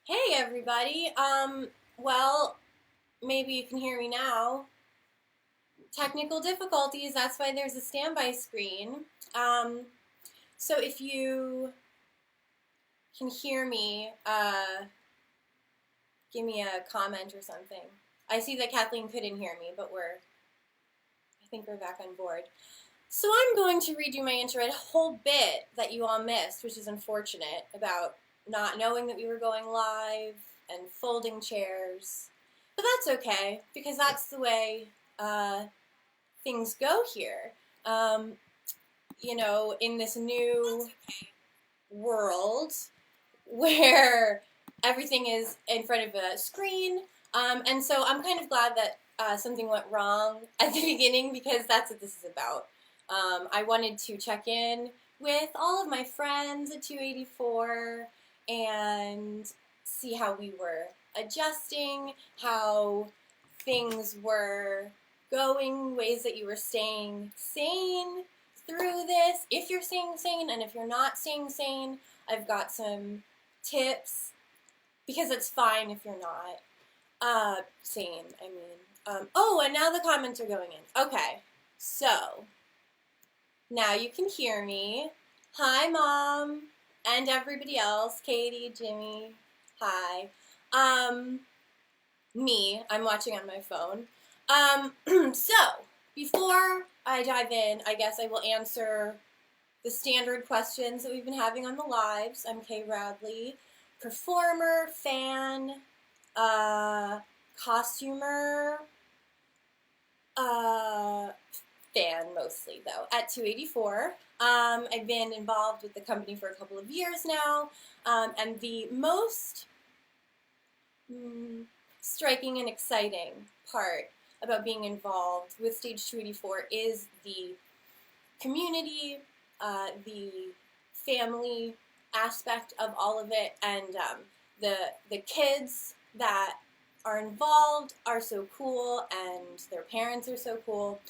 Hey everybody. Well, maybe you can hear me now. Technical difficulties, that's why there's a standby screen. Um, so if you can hear me, give me a comment or something. I see that Kathleen couldn't hear me, but I think we're back on board. So I'm going to redo my intro. A whole bit that you all missed, which is unfortunate, about not knowing that we were going live and folding chairs. But that's okay, because that's the way things go here. Um, in this new world where everything is in front of a screen. And so I'm kind of glad that something went wrong at the beginning because that's what this is about. I wanted to check in with all of my friends at 284 and see how we were adjusting, how things were going, ways that you were staying sane through this, if you're staying sane, and if you're not staying sane, I've got some tips, because it's fine if you're not sane, I mean. Oh, and now the comments are going in. Okay, so now you can hear me. Hi, Mom, and everybody else. Katie, Jimmy, hi. I'm watching on my phone. So, before I dive in, I guess I will answer the standard questions that we've been having on the lives. I'm Kay Radley, performer, fan, costumer, fan mostly though, at 284. I've been involved with the company for a couple of years now, and the most striking and exciting part about being involved with Stage 284 is the community, the family aspect of all of it, and the kids that are involved are so cool, and their parents are so cool.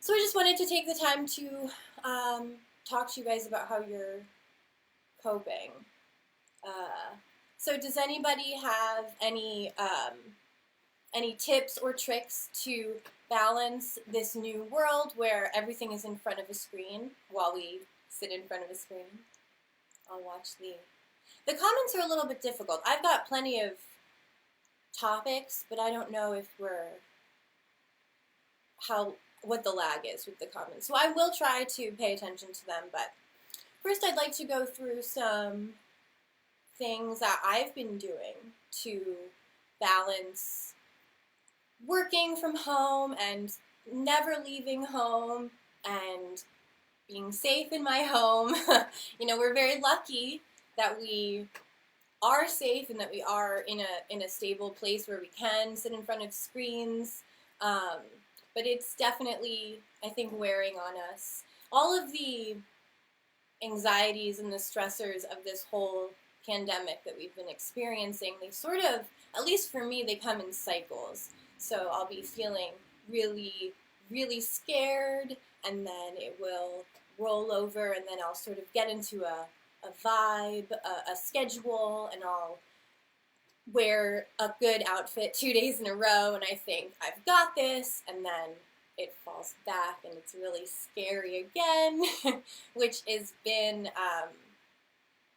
So I just wanted to take the time to talk to you guys about how you're coping. So does anybody have any tips or tricks to balance this new world where everything is in front of a screen while we sit in front of a screen? I'll watch the comments are a little bit difficult. I've got plenty of topics, but I don't know if what the lag is with the comments. So I will try to pay attention to them, but first I'd like to go through some things that I've been doing to balance working from home and never leaving home and being safe in my home. We're very lucky that we are safe and that we are in a stable place where we can sit in front of screens. But it's definitely, I think, wearing on us. All of the anxieties and the stressors of this whole pandemic that we've been experiencing, they sort of, at least for me, they come in cycles. So I'll be feeling really, really scared, and then it will roll over, and then I'll sort of get into a vibe, a schedule, and I'll wear a good outfit 2 days in a row, and I think I've got this, and then it falls back, and it's really scary again, which has been,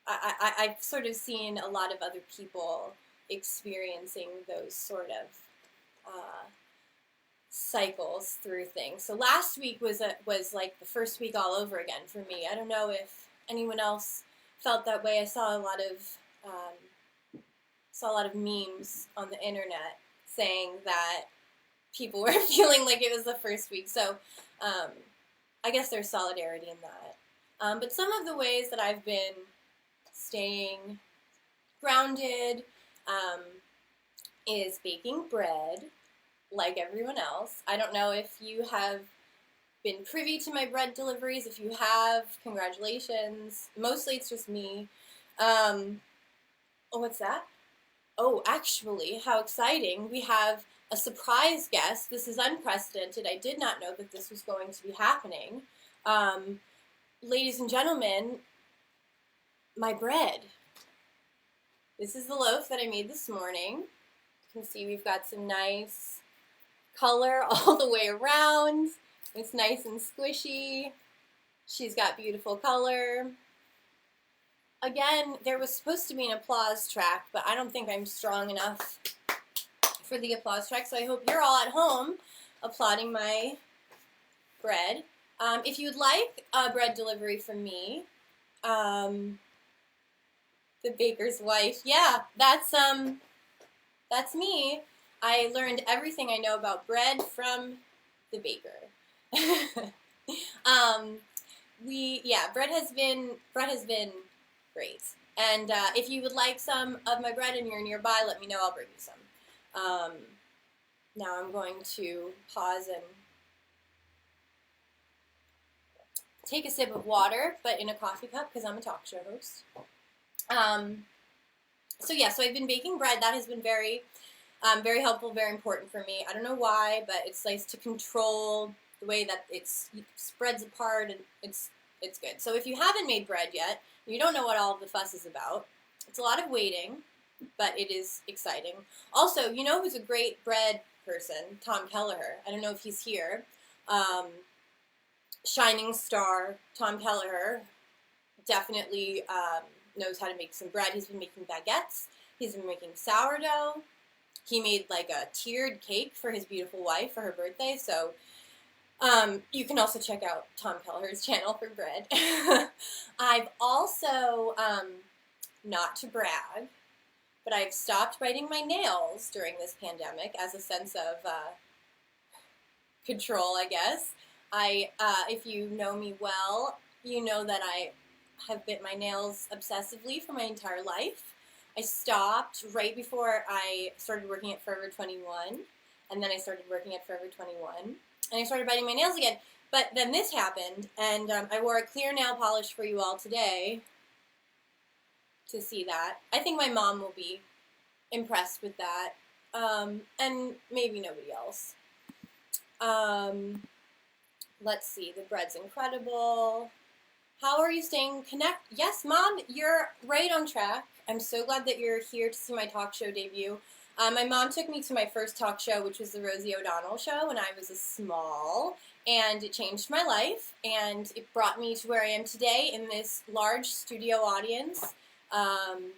I've sort of seen a lot of other people experiencing those sort of cycles through things. So last week was like the first week all over again for me. I don't know if anyone else felt that way. I saw a lot of memes on the internet saying that people were feeling like it was the first week. So I guess there's solidarity in that. But some of the ways that I've been staying grounded is baking bread, like everyone else. I don't know if you have been privy to my bread deliveries. If you have, congratulations. Mostly it's just me. Oh, what's that? Oh, actually, how exciting. We have a surprise guest. This is unprecedented. I did not know that this was going to be happening. Ladies and gentlemen, my bread. This is the loaf that I made this morning. You can see we've got some nice color all the way around. It's nice and squishy. She's got beautiful color. Again, there was supposed to be an applause track, but I don't think I'm strong enough for the applause track, so I hope you're all at home applauding my bread. If you'd like a bread delivery from me, the baker's wife, yeah, that's me. I learned everything I know about bread from the baker. Bread has been great. And if you would like some of my bread and you're nearby, let me know. I'll bring you some. Now I'm going to pause and take a sip of water, but in a coffee cup because I'm a talk show host. So I've been baking bread. That has been very helpful, very important for me. I don't know why, but it's nice to control the way that it spreads apart, and it's good. So if you haven't made bread yet, you don't know what all of the fuss is about. It's a lot of waiting, but it is exciting. Also, you know who's a great bread person? Tom Kelleher. I don't know if he's here. Shining star Tom Kelleher definitely knows how to make some bread. He's been making baguettes. He's been making sourdough. He made like a tiered cake for his beautiful wife for her birthday. So you can also check out Tom Kelleher's channel for bread. I've also, not to brag, but I've stopped biting my nails during this pandemic as a sense of control, I guess. If you know me well, you know that I have bit my nails obsessively for my entire life. I stopped right before I started working at Forever 21, and then I started working at Forever 21, and I started biting my nails again. But then this happened, and I wore a clear nail polish for you all today to see that. I think my mom will be impressed with that, and maybe nobody else. Let's see, the bread's incredible. How are you staying connected? Yes, Mom, you're right on track. I'm so glad that you're here to see my talk show debut. My mom took me to my first talk show, which was the Rosie O'Donnell show, when I was small, and it changed my life, and it brought me to where I am today in this large studio audience, on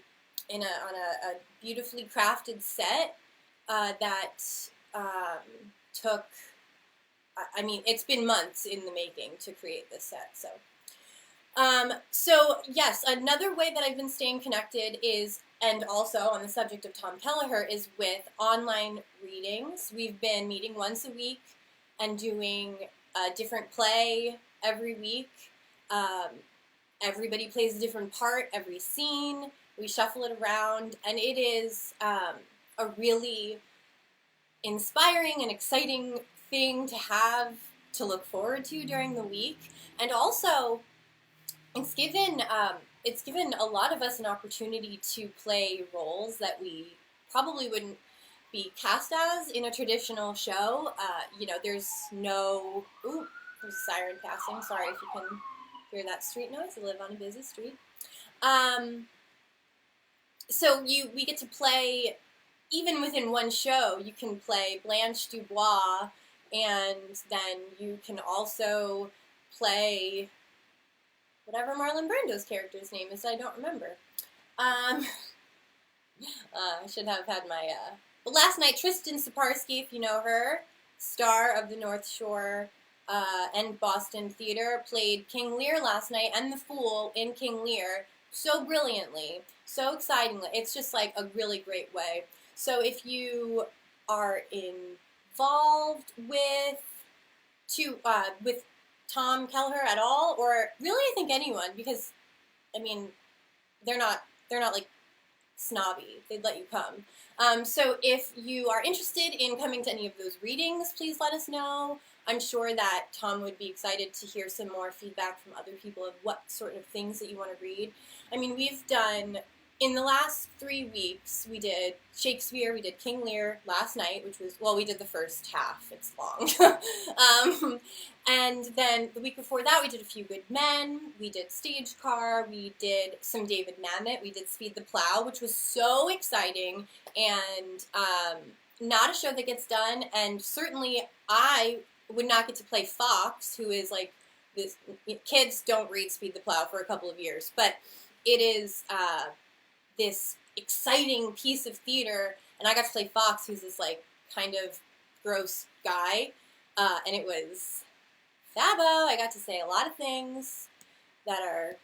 a beautifully crafted set that took, I mean, it's been months in the making to create this set, so. Yes, another way that I've been staying connected is, and also on the subject of Tom Kelleher, is with online readings. We've been meeting once a week and doing a different play every week. Everybody plays a different part, every scene. We shuffle it around, and it is a really inspiring and exciting thing to have to look forward to during the week. And also, it's given a lot of us an opportunity to play roles that we probably wouldn't be cast as in a traditional show. There's no... Ooh, there's a siren passing. Sorry if you can hear that street noise. I live on a busy street. We get to play, even within one show, you can play Blanche Dubois, and then you can also play whatever Marlon Brando's character's name is, I don't remember. I should have had my, But last night, Tristan Saparsky, if you know her, star of the North Shore and Boston Theater, played King Lear last night, and the Fool in King Lear, so brilliantly, so excitingly. It's just like a really great way. So if you are involved with Tom Kelleher at all, or really I think anyone, because I mean they're not like snobby, they'd let you come. So if you are interested in coming to any of those readings, please let us know. I'm sure that Tom would be excited to hear some more feedback from other people of what sort of things that you want to read. I mean, we've done in the last 3 weeks, we did Shakespeare, we did King Lear last night, which was, well, we did the first half. It's long. And then the week before that, we did A Few Good Men, we did Stagecar, we did some David Mamet, we did Speed the Plow, which was so exciting, and not a show that gets done, and certainly I would not get to play Fox, who is like this, kids don't read Speed the Plow for a couple of years, but it is this exciting piece of theater, and I got to play Fox, who's this like kind of gross guy, and it was fabo. I got to say a lot of things that are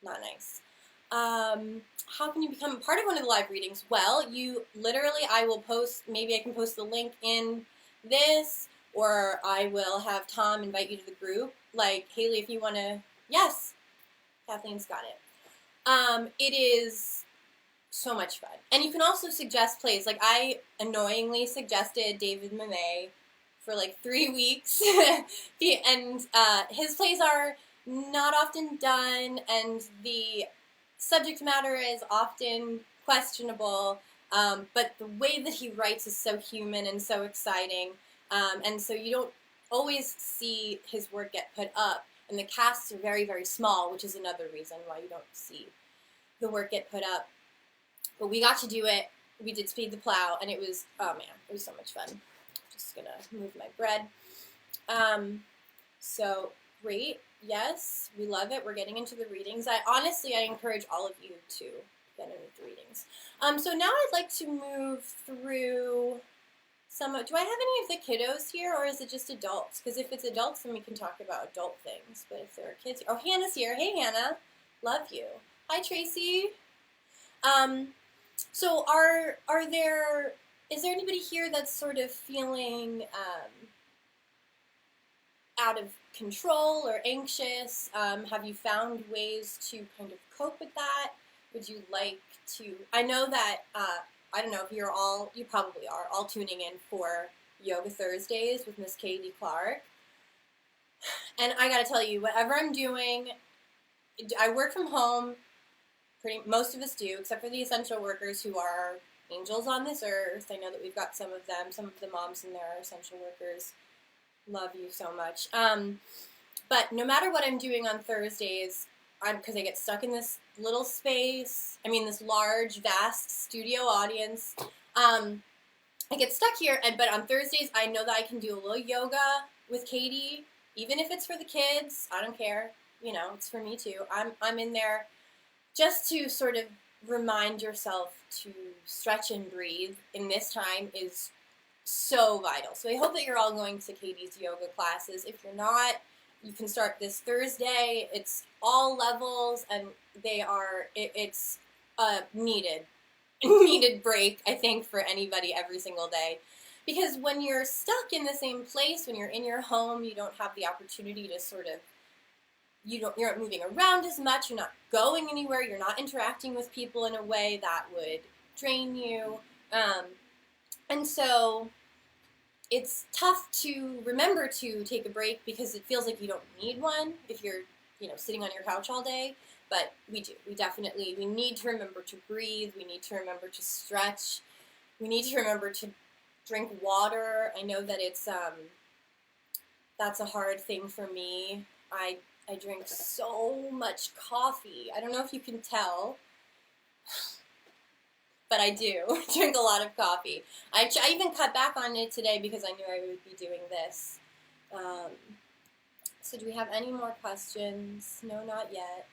not nice. How can you become part of one of the live readings? Well, you literally, I will post, maybe I can post the link in this, or I will have Tom invite you to the group. Like, Haley, if you want to, yes, Kathleen's got it. It is so much fun. And you can also suggest plays. Like, I annoyingly suggested David Mamet for like 3 weeks. And his plays are not often done, and the subject matter is often questionable, but the way that he writes is so human and so exciting, and so you don't always see his work get put up, and the casts are very, very small, which is another reason why you don't see the work get put up. But we got to do it. We did Speed the Plow, and it was, oh man, it was so much fun. Just gonna move my bread. So great. Yes, we love it. We're getting into the readings. I encourage all of you to get into the readings. So now I'd like to move through some. Do I have any of the kiddos here, or is it just adults? Because if it's adults, then we can talk about adult things. But if there are kids, oh, Hannah's here. Hey, Hannah. Love you. Hi, Tracy. So is there anybody here that's sort of feeling out of control or anxious? Have you found ways to kind of cope with that? Would you like to, I know that, I don't know if you probably are all tuning in for Yoga Thursdays with Miss Katie Clark. And I gotta tell you, whatever I'm doing, I work from home, most of us do, except for the essential workers who are angels on this earth. I know that we've got some of them, some of the moms in there are essential workers. Love you so much. But no matter what I'm doing on Thursdays, because I get stuck in this little space, this large, vast studio audience, I get stuck here, but on Thursdays, I know that I can do a little yoga with Katie, even if it's for the kids. I don't care. It's for me too. I'm in there just to sort of remind yourself to stretch and breathe in this time is so vital. So I hope that you're all going to Katie's yoga classes. If you're not, you can start this Thursday. It's all levels, and it's a needed break, I think, for anybody every single day. Because when you're stuck in the same place, when you're in your home, you don't have the opportunity to sort of, you're not moving around as much, you're not going anywhere, you're not interacting with people in a way that would drain you. And so it's tough to remember to take a break because it feels like you don't need one if you're, sitting on your couch all day. But we do. We need to remember to breathe. We need to remember to stretch. We need to remember to drink water. I know that that's a hard thing for me. I drink so much coffee. I don't know if you can tell, but I do drink a lot of coffee. I even cut back on it today because I knew I would be doing this. So do we have any more questions? No, not yet.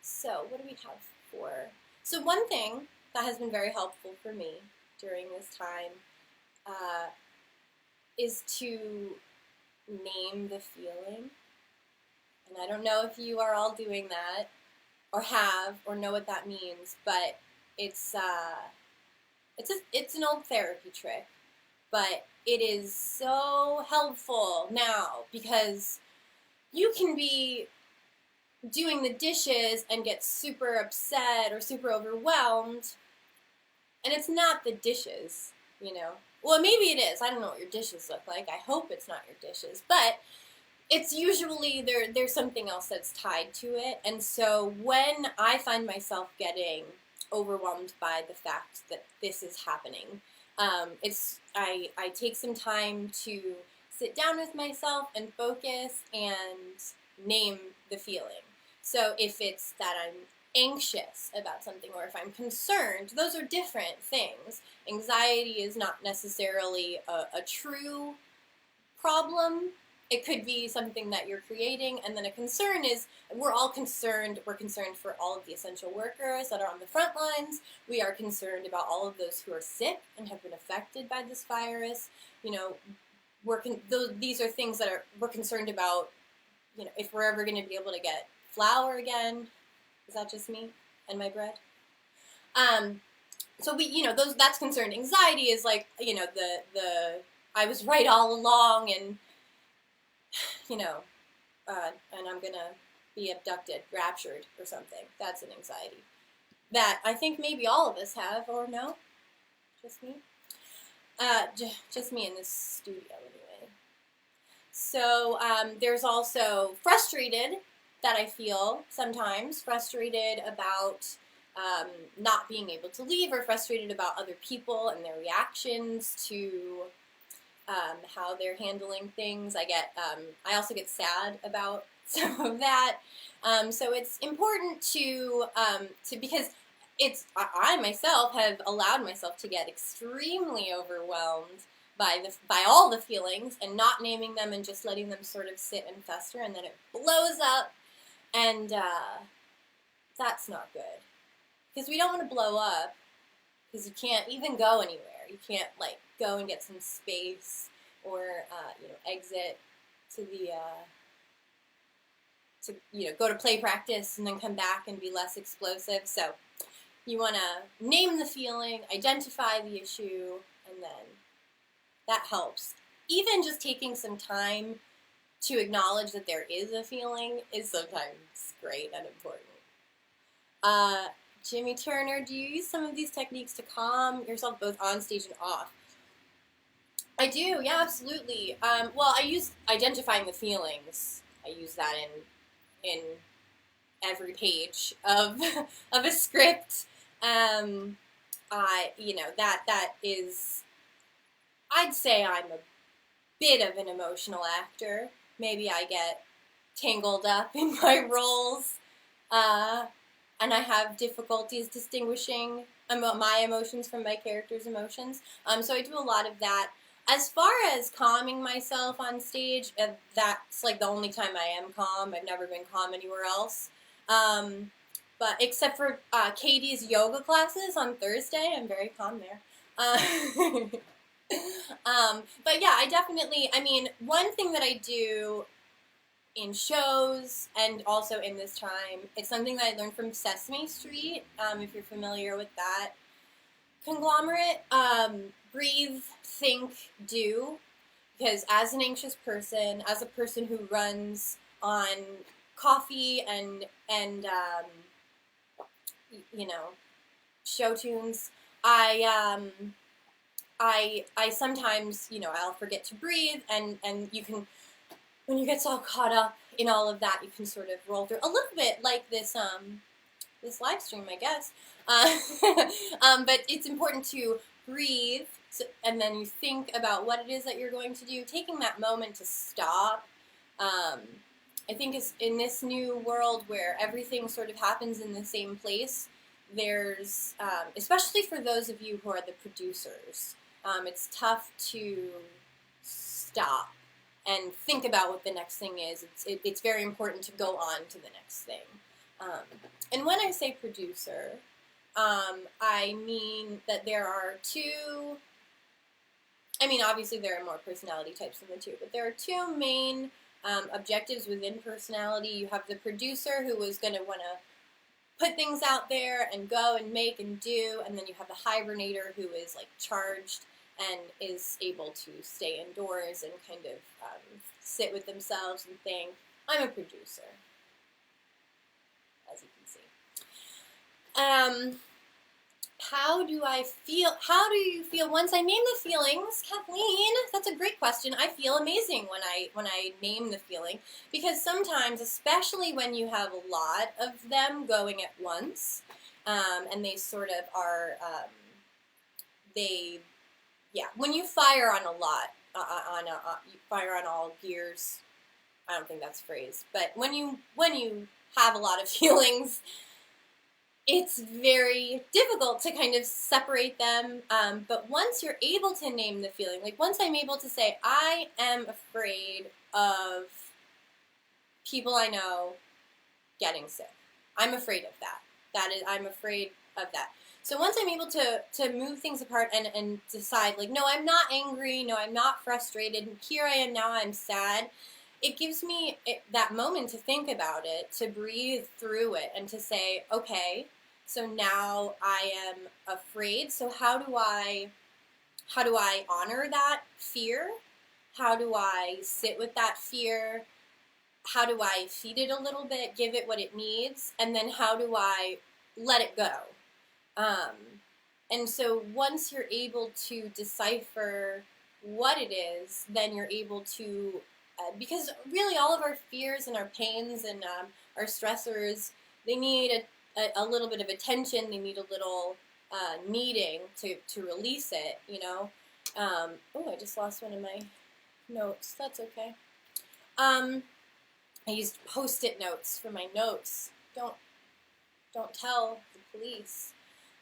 So what do we have for? So one thing that has been very helpful for me during this time is to name the feeling. And I don't know if you are all doing that or have or know what that means, but it's an old therapy trick, but it is so helpful now because you can be doing the dishes and get super upset or super overwhelmed, and it's not the dishes, Well, maybe it is. I don't know what your dishes look like. I hope it's not your dishes, but it's usually there's something else that's tied to it. And so when I find myself getting overwhelmed by the fact that this is happening, I take some time to sit down with myself and focus and name the feeling. So if it's that I'm anxious about something or if I'm concerned, those are different things. Anxiety is not necessarily a true problem. It could be something that you're creating, and then a concern is we're all concerned. We're concerned for all of the essential workers that are on the front lines. We are concerned about all of those who are sick and have been affected by this virus. You know, these are things that we're concerned about. You know, if we're ever going to be able to get flour again. Is that just me and my bread? So that's concerned. Anxiety is like, the I was right all along, and and I'm gonna be abducted, raptured, or something. That's an anxiety that I think maybe all of us have, or no, just me. Just me in this studio, anyway. So there's also frustrated that I feel sometimes, frustrated about not being able to leave, or frustrated about other people and their reactions to how they're handling things. I also get sad about some of that. So it's important to because I myself have allowed myself to get extremely overwhelmed by all the feelings and not naming them and just letting them sort of sit and fester, and then it blows up, and that's not good. Because we don't want to blow up, because you can't even go anywhere. You can't, go and get some space or, exit to the, go to play practice and then come back and be less explosive. So you want to name the feeling, identify the issue, and then that helps. Even just taking some time to acknowledge that there is a feeling is sometimes great and important. Jimmy Turner, do you use some of these techniques to calm yourself both on stage and off? I do, yeah, absolutely. Well, I use identifying the feelings. I use that in every page of of a script. That is, I'd say I'm a bit of an emotional actor. Maybe I get tangled up in my roles. And I have difficulties distinguishing my emotions from my character's emotions. So I do a lot of that. As far as calming myself on stage, that's the only time I am calm. I've never been calm anywhere else. But except for Katie's yoga classes on Thursday, I'm very calm there. But yeah, I definitely, one thing that I do in shows and also in this time, it's something that I learned from Sesame Street, if you're familiar with that conglomerate. Breathe, think, do. Because as an anxious person, as a person who runs on coffee and show tunes, I sometimes, I'll forget to breathe, and you can, when you get all caught up in all of that, you can sort of roll through a little bit like this this live stream, I guess. But it's important to breathe, and then you think about what it is that you're going to do. Taking that moment to stop, I think is in this new world where everything sort of happens in the same place. There's, especially for those of you who are the producers, it's tough to stop and think about what the next thing is. It's very important to go on to the next thing. And when I say producer, I mean that there are two, obviously there are more personality types than the two, but there are two main objectives within personality. You have the producer who is going to want to put things out there and go and make and do, and then you have the hibernator who is charged and is able to stay indoors and kind of sit with themselves and think. I'm a producer, as you can see. how do I feel? How do you feel once I name the feelings, Kathleen? That's a great question. I feel amazing when I name the feeling, because sometimes, especially when you have a lot of them going at once, and they sort of are, they, yeah, when you fire on a lot, you fire on all gears. I don't think that's a phrase, but when you have a lot of feelings, it's very difficult to kind of separate them, but once you're able to name the feeling, like once I'm able to say, I am afraid of people I know getting sick. I'm afraid of that. I'm afraid of that. So once I'm able to move things apart and decide, like, no, I'm not angry, no, I'm not frustrated, here I am now, I'm sad, it gives me that moment to think about it, to breathe through it, and to say, okay, so now I am afraid. So how do I honor that fear? How do I sit with that fear? How do I feed it a little bit, give it what it needs? And then how do I let it go? And so once you're able to decipher what it is, then you're able to, because really all of our fears and our pains and our stressors, they need a little bit of attention. They need a little kneading to release it, you know. Oh, I just lost one of my notes. That's okay. I used Post-it notes for my notes. Don't tell the police.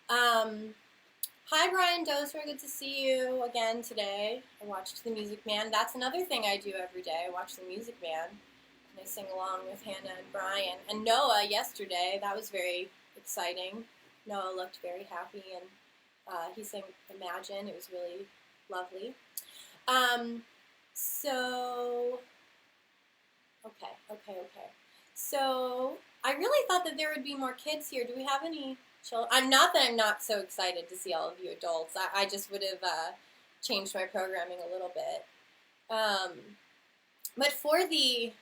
Hi, Brian Dozer. Good to see you again today. I watched The Music Man. That's another thing I do every day. I watch The Music Man. And I sing along with Hannah and Brian. And Noah yesterday. That was very exciting. Noah looked very happy, and he sang Imagine. It was really lovely. So, okay. So, I really thought that there would be more kids here. Do we have any children? I'm not so excited to see all of you adults. I just would have changed my programming a little bit. But for the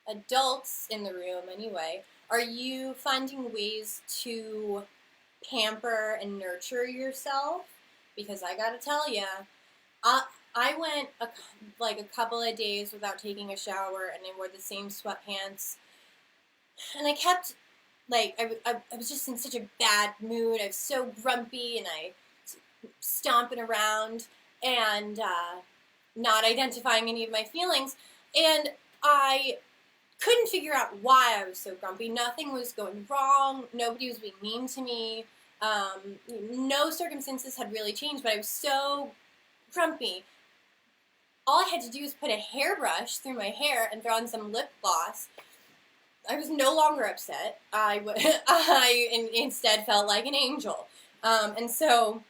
adults in the room anyway, are you finding ways to pamper and nurture yourself? Because I gotta tell you, I went a couple of days without taking a shower, and I wore the same sweatpants, and I kept, like, I was just in such a bad mood. I was so grumpy, and I stomping around and not identifying any of my feelings, and I couldn't figure out why I was so grumpy. Nothing was going wrong. Nobody was being mean to me. No circumstances had really changed, but I was so grumpy. All I had to do was put a hairbrush through my hair and throw on some lip gloss. I was no longer upset. I instead felt like an angel. And so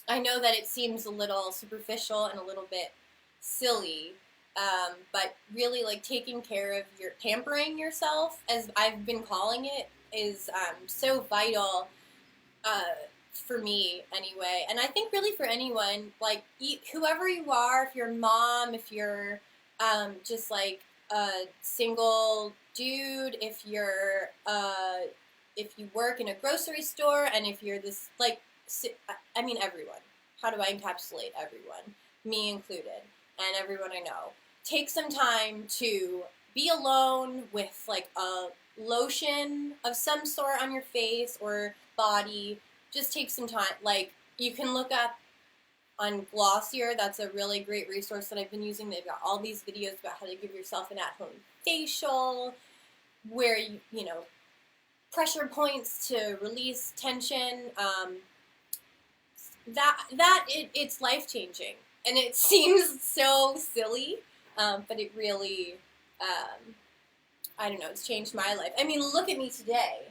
I know that it seems a little superficial and a little bit silly, but really, like, taking care of pampering yourself, as I've been calling it, is so vital for me anyway. And I think really for anyone, like, whoever you are, if you're a mom, if you're just like a single dude, if you're if you work in a grocery store, and if you're this, like, I mean, everyone. How do I encapsulate everyone? Me included, and everyone I know. Take some time to be alone with, like, a lotion of some sort on your face or body. Just take some time. Like, you can look up on Glossy ER. That's a really great resource that I've been using. They've got all these videos about how to give yourself an at-home facial, where you know, pressure points to release tension. It's life-changing, and it seems so silly, but it really, I don't know, it's changed my life. I mean, look at me today.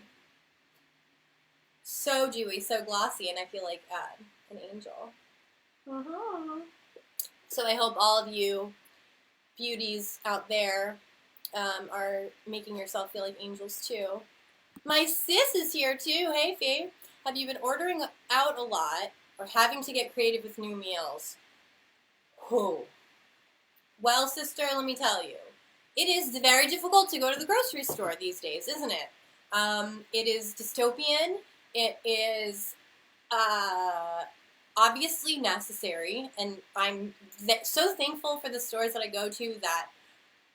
So dewy, so glossy, and I feel like an angel. So I hope all of you beauties out there are making yourself feel like angels too. My sis is here too. Hey, Faye. Have you been ordering out a lot or having to get creative with new meals? Whoa. Well, sister, let me tell you. It is very difficult to go to the grocery store these days, isn't it? It is dystopian. It is Uh, Obviously necessary, and I'm so thankful for the stores that I go to that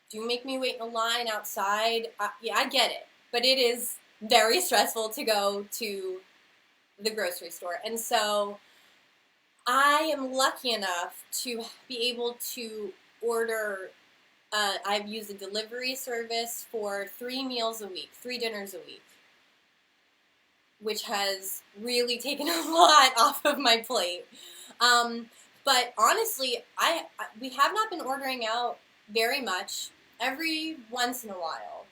do make me wait in a line outside. Yeah, I get it, but it is very stressful to go to the grocery store, and so I am lucky enough to be able to order. I've used a delivery service for 3 meals a week, 3 dinners a week, which has really taken a lot off of my plate. Um, but honestly, we have not been ordering out very much. Every once in a while,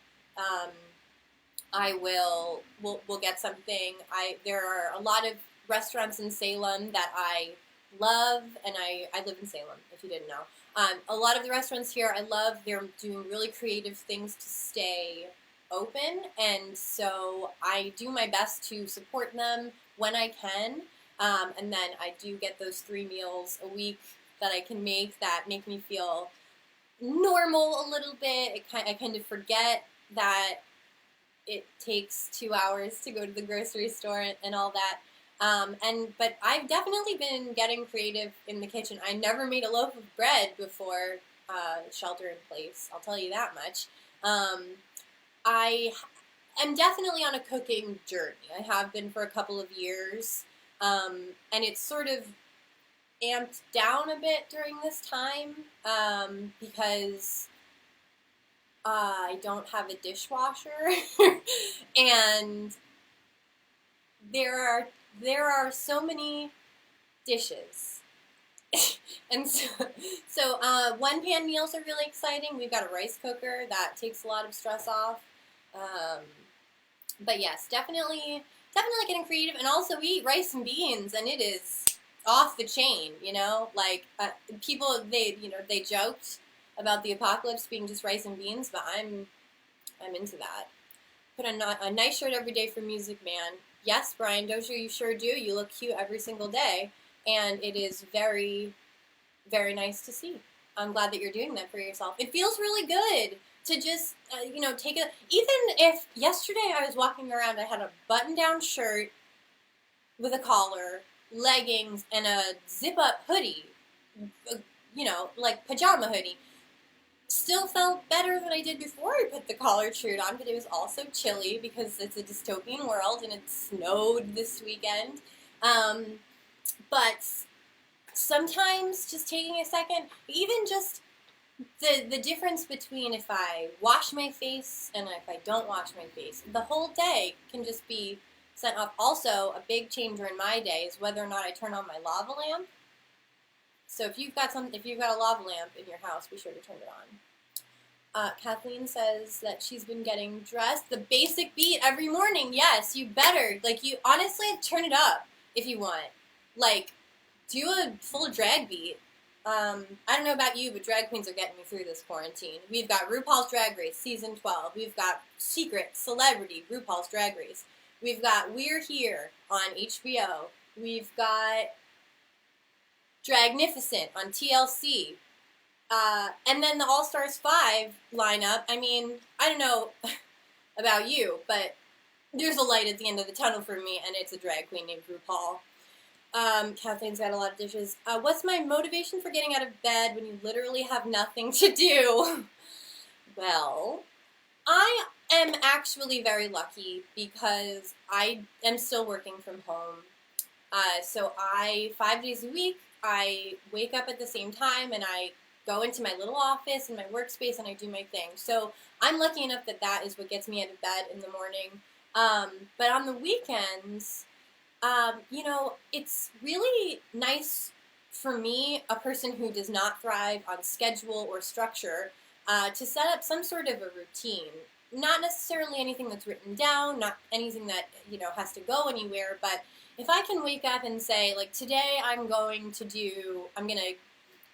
I will get something. There are a lot of restaurants in Salem that I love, and I live in Salem, if you didn't know. A lot of the restaurants here I love. They're doing really creative things to stay open, and so I do my best to support them when I can. And then I do get those 3 meals a week that I can make that make me feel normal a little bit. I kind of forget that it takes 2 hours to go to the grocery store and all that. But I've definitely been getting creative in the kitchen. I never made a loaf of bread before shelter in place. I'll tell you that much. I am definitely on a cooking journey. I have been for a couple of years, and it's sort of amped down a bit during this time because I don't have a dishwasher, and there are so many dishes. And so one pan meals are really exciting. We've got a rice cooker that takes a lot of stress off. But yes, definitely getting creative. And also we eat rice and beans, and it is off the chain. Like people they joked about the apocalypse being just rice and beans, but I'm into that. Put a nice shirt every day for Music Man. Yes, Brian Dozier, you sure do. You look cute every single day, and it is very, very nice to see. I'm glad that you're doing that for yourself. It feels really good to just, take a. Even if yesterday I was walking around, I had a button-down shirt with a collar, leggings, and a zip-up hoodie, like pajama hoodie. Still felt better than I did before I put the collared shirt on, but it was also chilly because it's a dystopian world and it snowed this weekend. But sometimes just taking a second, even just the difference between if I wash my face and if I don't wash my face, the whole day can just be sent off. Also, a big changer in my day is whether or not I turn on my lava lamp. So if you've got a lava lamp in your house, be sure to turn it on. Kathleen says that she's been getting dressed. The basic beat every morning. Yes, you better. Like, you honestly turn it up if you want. Like, do a full drag beat. I don't know about you, but drag queens are getting me through this quarantine. We've got RuPaul's Drag Race Season 12. We've got Secret Celebrity RuPaul's Drag Race. We've got We're Here on HBO. We've got Dragnificent on TLC. And then the All-Stars 5 lineup. I mean, I don't know about you, but there's a light at the end of the tunnel for me, and it's a drag queen named RuPaul. Kathleen's got a lot of dishes. What's my motivation for getting out of bed when you literally have nothing to do? Well, I am actually very lucky because I am still working from home. So 5 days a week, I wake up at the same time and I go into my little office and my workspace and I do my thing. So I'm lucky enough that is what gets me out of bed in the morning. But on the weekends, it's really nice for me, a person who does not thrive on schedule or structure, to set up some sort of a routine. Not necessarily anything that's written down, not anything that, has to go anywhere, but if I can wake up and say, like, today I'm going to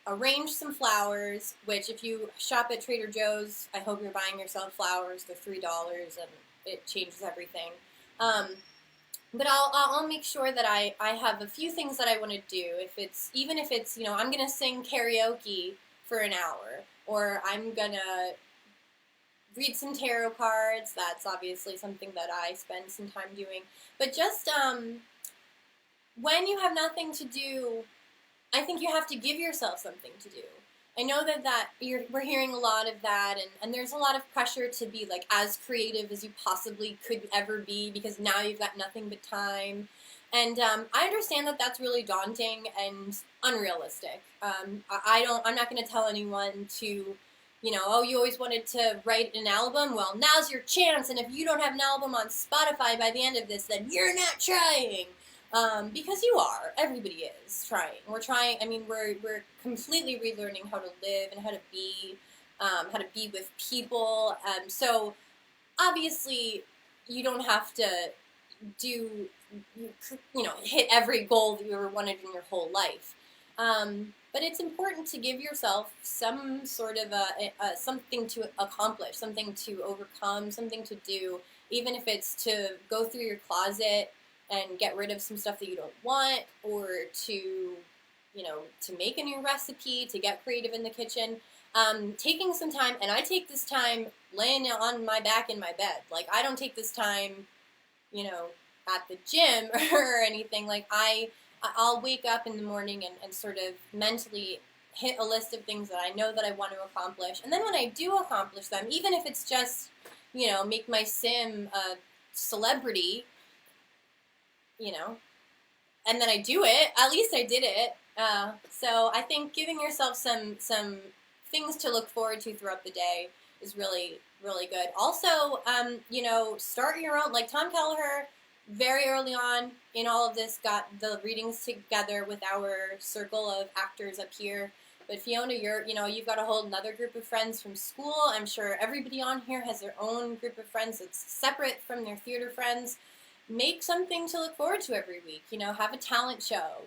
arrange some flowers, which if you shop at Trader Joe's, I hope you're buying yourself flowers. They're $3 and it changes everything. But I'll make sure that I have a few things that I want to do. Even if it's, I'm going to sing karaoke for an hour, or I'm going to read some tarot cards. That's obviously something that I spend some time doing. But just when you have nothing to do, I think you have to give yourself something to do. I know that we're hearing a lot of that, and there's a lot of pressure to be like as creative as you possibly could ever be because now you've got nothing but time. And I understand that that's really daunting and unrealistic. I'm not going to tell anyone to, oh, you always wanted to write an album. Well, now's your chance, and if you don't have an album on Spotify by the end of this, then you're not trying. Because you are. Everybody is trying. We're trying. I mean, we're completely relearning how to live and how to be with people. So obviously, you don't have to do, hit every goal that you ever wanted in your whole life. But it's important to give yourself some sort of something to accomplish, something to overcome, something to do, even if it's to go through your closet and get rid of some stuff that you don't want, or to make a new recipe, to get creative in the kitchen. Taking some time, and I take this time laying on my back in my bed. Like, I don't take this time, at the gym or anything. Like, I'll wake up in the morning and sort of mentally hit a list of things that I know that I want to accomplish. And then when I do accomplish them, even if it's just, make my sim a celebrity, and then I do it, at least I did it. So I think giving yourself some things to look forward to throughout the day is really, really good. Also, start your own, like Tom Kelleher, very early on in all of this, got the readings together with our circle of actors up here. But Fiona, you've got a whole another group of friends from school. I'm sure everybody on here has their own group of friends that's separate from their theater friends. Make something to look forward to every week. Have a talent show.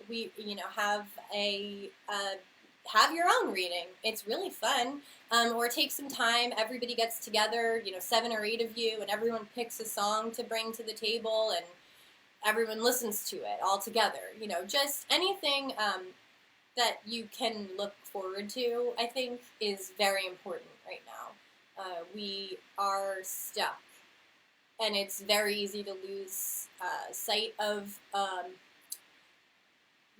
Have your own reading. It's really fun. Or take some time. Everybody gets together, 7 or 8 of you, and everyone picks a song to bring to the table, and everyone listens to it all together. Just anything that you can look forward to, I think, is very important right now. We are stuck. And it's very easy to lose sight of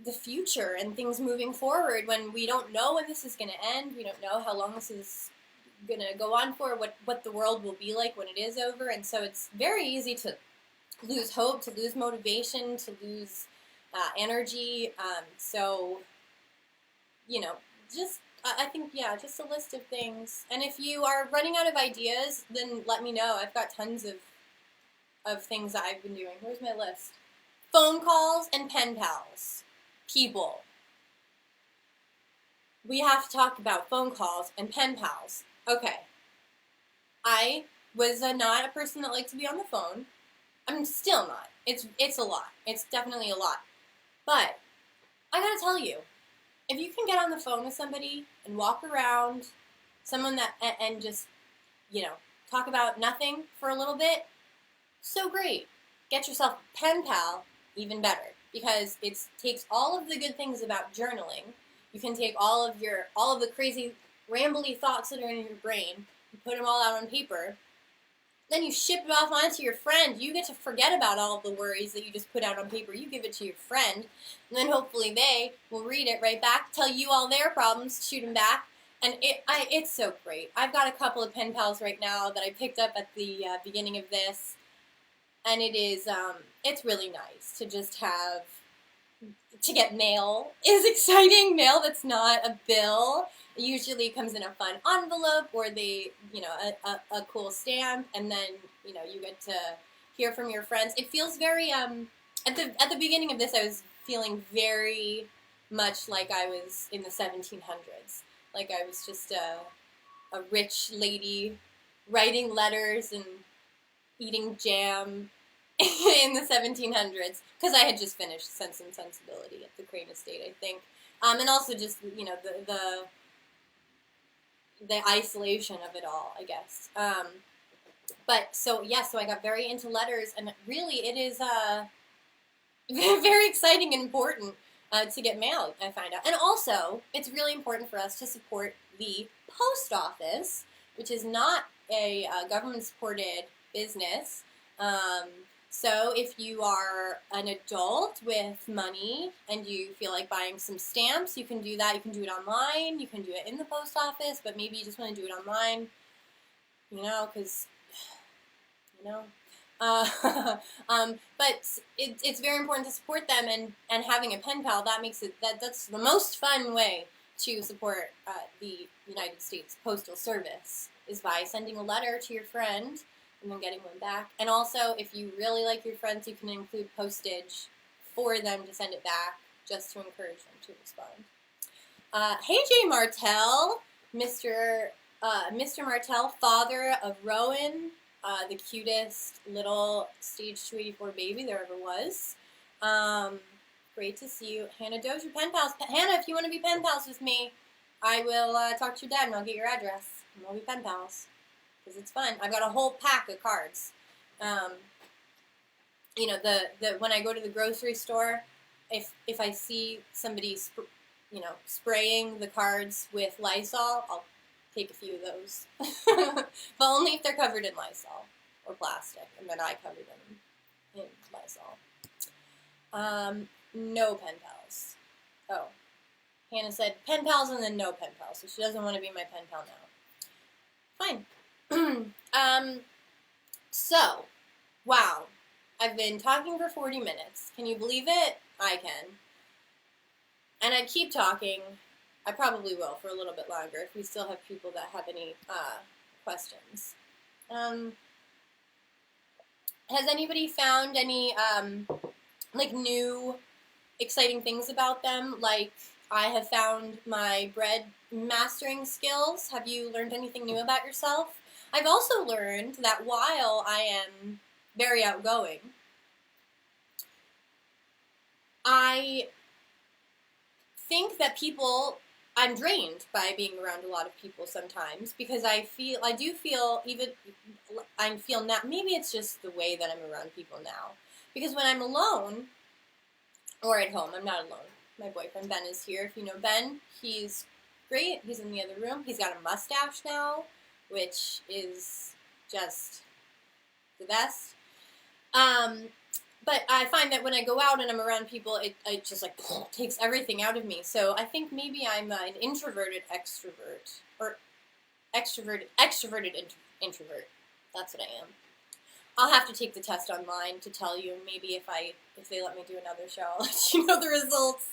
the future and things moving forward when we don't know when this is going to end. We don't know how long this is going to go on for, what the world will be like when it is over. And so it's very easy to lose hope, to lose motivation, to lose energy. I think, just a list of things. And if you are running out of ideas, then let me know. I've got tons of things that I've been doing. Where's my list? Phone calls and pen pals. People. We have to talk about phone calls and pen pals. Okay. I was not a person that liked to be on the phone. I'm still not. It's a lot. It's definitely a lot. But I gotta tell you, if you can get on the phone with somebody and walk around someone and just, talk about nothing for a little bit, so great. Get yourself a pen pal, even better, because it takes all of the good things about journaling. You can take all of the crazy, rambly thoughts that are in your brain, and put them all out on paper. Then you ship it off onto your friend. You get to forget about all of the worries that you just put out on paper. You give it to your friend, and then hopefully they will read it right back, tell you all their problems, shoot them back, and it's so great. I've got a couple of pen pals right now that I picked up at the beginning of this. And it is, it's really nice to just to get mail is exciting. Mail that's not a bill. It usually comes in a fun envelope or a cool stamp, and then, you get to hear from your friends. It feels very, at the beginning of this, I was feeling very much like I was in the 1700s. Like I was just a rich lady writing letters and eating jam in the 1700s, because I had just finished Sense and Sensibility at the Crane Estate, I think, and also just the isolation of it all, I guess. So I got very into letters, and really it is very exciting and important to get mail, I find out. And also, it's really important for us to support the post office, which is not a government-supported business. So if you are an adult with money and you feel like buying some stamps, you can do that. You can do it online. You can do it in the post office, but maybe you just want to do it online, because, you know. But it's very important to support them, and having a pen pal, that's the most fun way to support the United States Postal Service, is by sending a letter to your friend and then getting one back. And also, if you really like your friends, you can include postage for them to send it back, just to encourage them to respond. Hey, Jay Martell, Mr. Martell, father of Rowan, the cutest little stage 284 baby there ever was. Great to see you. Hannah Dozier, pen pals. Hannah, if you want to be pen pals with me, I will talk to your dad and I'll get your address. And we'll be pen pals. Because it's fun. I've got a whole pack of cards. When I go to the grocery store, if I see somebody, spraying the cards with Lysol, I'll take a few of those. But only if they're covered in Lysol or plastic, and then I cover them in Lysol. No pen pals. Oh. Hannah said pen pals and then no pen pals, so she doesn't want to be my pen pal now. Fine. So, wow. I've been talking for 40 minutes. Can you believe it? I can. And I keep talking. I probably will for a little bit longer if we still have people that have any questions. Has anybody found any new exciting things about them? Like, I have found my bread mastering skills. Have you learned anything new about yourself? I've also learned that while I am very outgoing, I think that I'm drained by being around a lot of people sometimes, because I feel now, maybe it's just the way that I'm around people now, because when I'm alone, or at home, I'm not alone. My boyfriend Ben is here. If you know Ben, he's great. He's in the other room. He's got a mustache now, which is just the best. But I find that when I go out and I'm around people, it just takes everything out of me. So I think maybe I'm an introverted extrovert, or extroverted introvert. That's what I am. I'll have to take the test online to tell you. Maybe if they let me do another show, I'll let you know the results.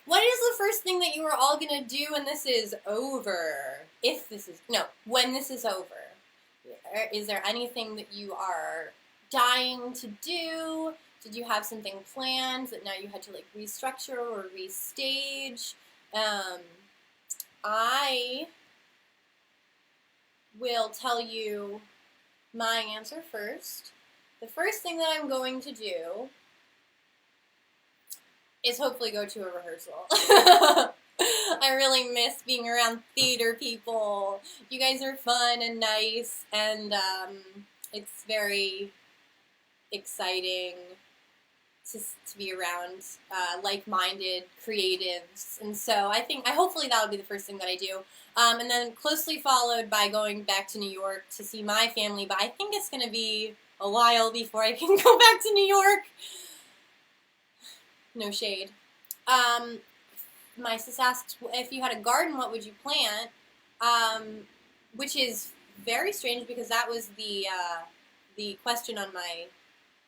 What is the first thing that you are all gonna do when this is over? When this is over. Is there anything that you are dying to do? Did you have something planned that now you had to restructure or restage? I will tell you my answer first. The first thing that I'm going to do is hopefully go to a rehearsal. I really miss being around theater people. You guys are fun and nice, and it's very exciting to be around like-minded creatives, and so hopefully that'll be the first thing that I do, and then closely followed by going back to New York to see my family, but I think it's going to be a while before I can go back to New York. No shade. My sis asked, if you had a garden, what would you plant? Which is very strange, because that was the question on my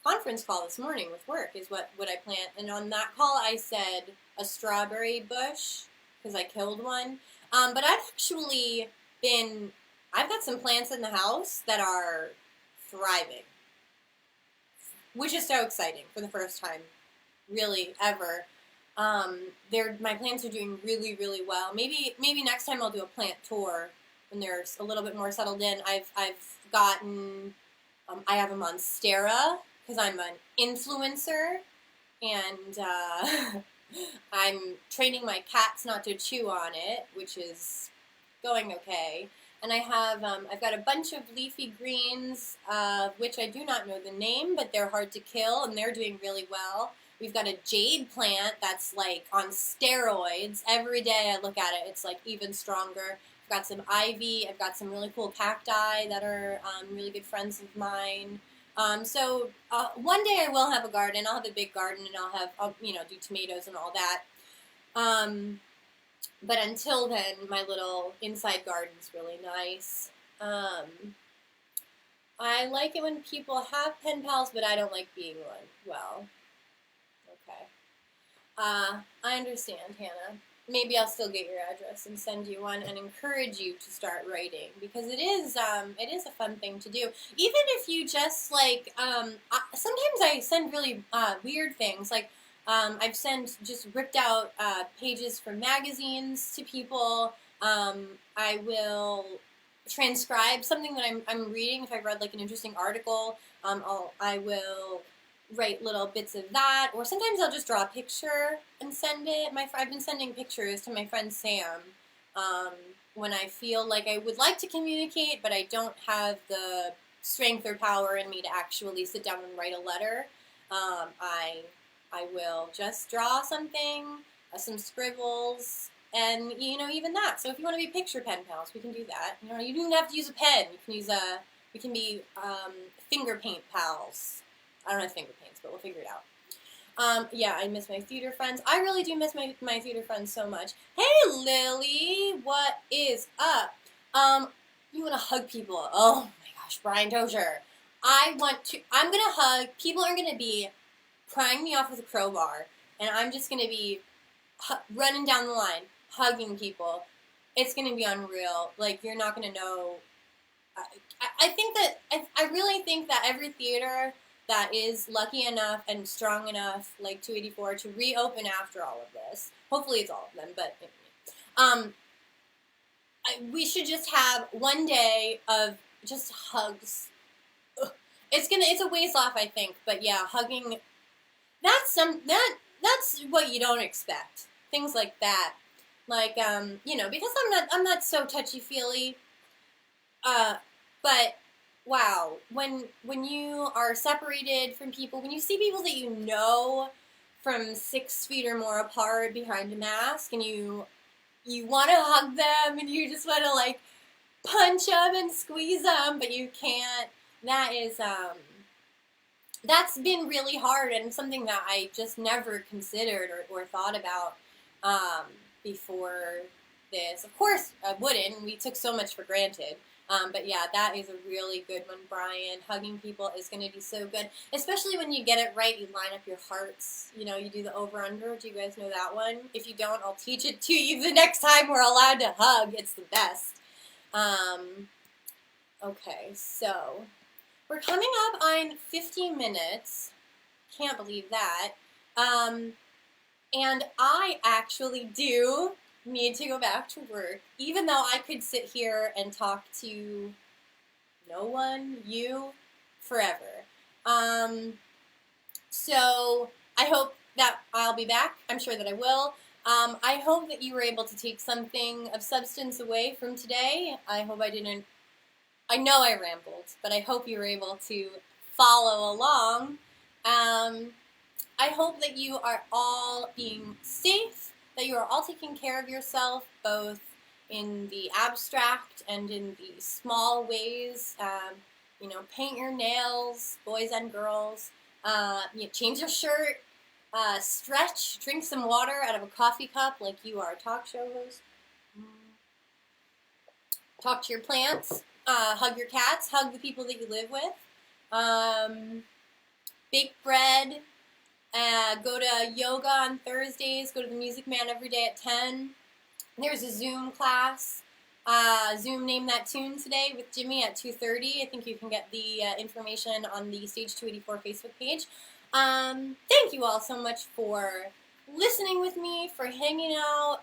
conference call this morning with work, is what would I plant? And on that call I said a strawberry bush, because I killed one. But I've got some plants in the house that are thriving, which is so exciting for the first time, really, ever. My plants are doing really, really well. Maybe next time I'll do a plant tour when they're a little bit more settled in. I have a monstera, because I'm an influencer, and I'm training my cats not to chew on it, which is going okay. And I've got a bunch of leafy greens, which I do not know the name, but they're hard to kill, and they're doing really well. We've got a jade plant that's on steroids. Every day I look at it, it's even stronger. I've got some ivy. I've got some really cool cacti that are really good friends of mine. So one day I will have a garden. I'll have a big garden, and I'll do tomatoes and all that. But until then, my little inside garden's really nice. I like it when people have pen pals, but I don't like being one. Well, okay. I understand, Hannah. Maybe I'll still get your address and send you one and encourage you to start writing, because it is a fun thing to do. Even if you just like, sometimes I send really weird things. Like, I've sent just ripped out pages from magazines to people. I will transcribe something that I'm reading. If I read like an interesting article, I will write little bits of that, or sometimes I'll just draw a picture and send it. I've been sending pictures to my friend Sam when I feel like I would like to communicate, but I don't have the strength or power in me to actually sit down and write a letter. I will just draw something, some scribbles, and even that. So if you want to be picture pen pals, we can do that. You don't have to use a pen. You can use we can be finger paint pals. I don't have finger paints, but we'll figure it out. Yeah, I miss my theater friends. I really do miss my theater friends so much. Hey, Lily, what is up? You want to hug people? Oh my gosh, Brian Dozier. I'm gonna hug. People are gonna be prying me off with a crowbar, and I'm just gonna be running down the line, hugging people. It's gonna be unreal. Like, you're not gonna know. I really think that every theater that is lucky enough and strong enough, like 284, to reopen after all of this. Hopefully it's all of them, but we should just have one day of just hugs. Ugh. It's a ways off, I think, but yeah, hugging. That's what you don't expect. Things like that, like because I'm not so touchy feely. But wow, when you are separated from people, when you see people that you know from 6 feet or more apart behind a mask, and you want to hug them, and you just want to like punch them and squeeze them, but you can't. That's been really hard, and something that I just never considered or thought about before this. Of course, I wouldn't. We took so much for granted. But yeah, that is a really good one, Brian. Hugging people is going to be so good, especially when you get it right. You line up your hearts. You do the over-under. Do you guys know that one? If you don't, I'll teach it to you the next time we're allowed to hug. It's the best. Okay, so we're coming up on 50 minutes. Can't believe that. And I actually do need to go back to work, even though I could sit here and talk to no one, you, forever. So I hope that I'll be back. I'm sure that I will. I hope that you were able to take something of substance away from today. I hope I didn't. I know I rambled, but I hope you were able to follow along. I hope that you are all being safe, that you are all taking care of yourself, both in the abstract and in the small ways. Paint your nails, boys and girls. Change your shirt, stretch, drink some water out of a coffee cup like you are a talk show host. Talk to your plants, hug your cats, hug the people that you live with. Bake bread. Go to yoga on Thursdays. Go to the Music Man every day at 10. There's a Zoom class. Zoom Name That Tune today with Jimmy at 2:30. I think you can get the information on the Stage 284 Facebook page. Thank you all so much for listening with me, for hanging out.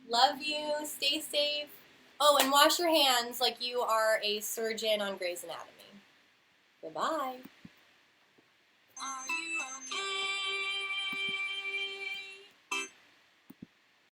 Love you. Stay safe. Oh, and wash your hands like you are a surgeon on Grey's Anatomy. Goodbye. Are you okay?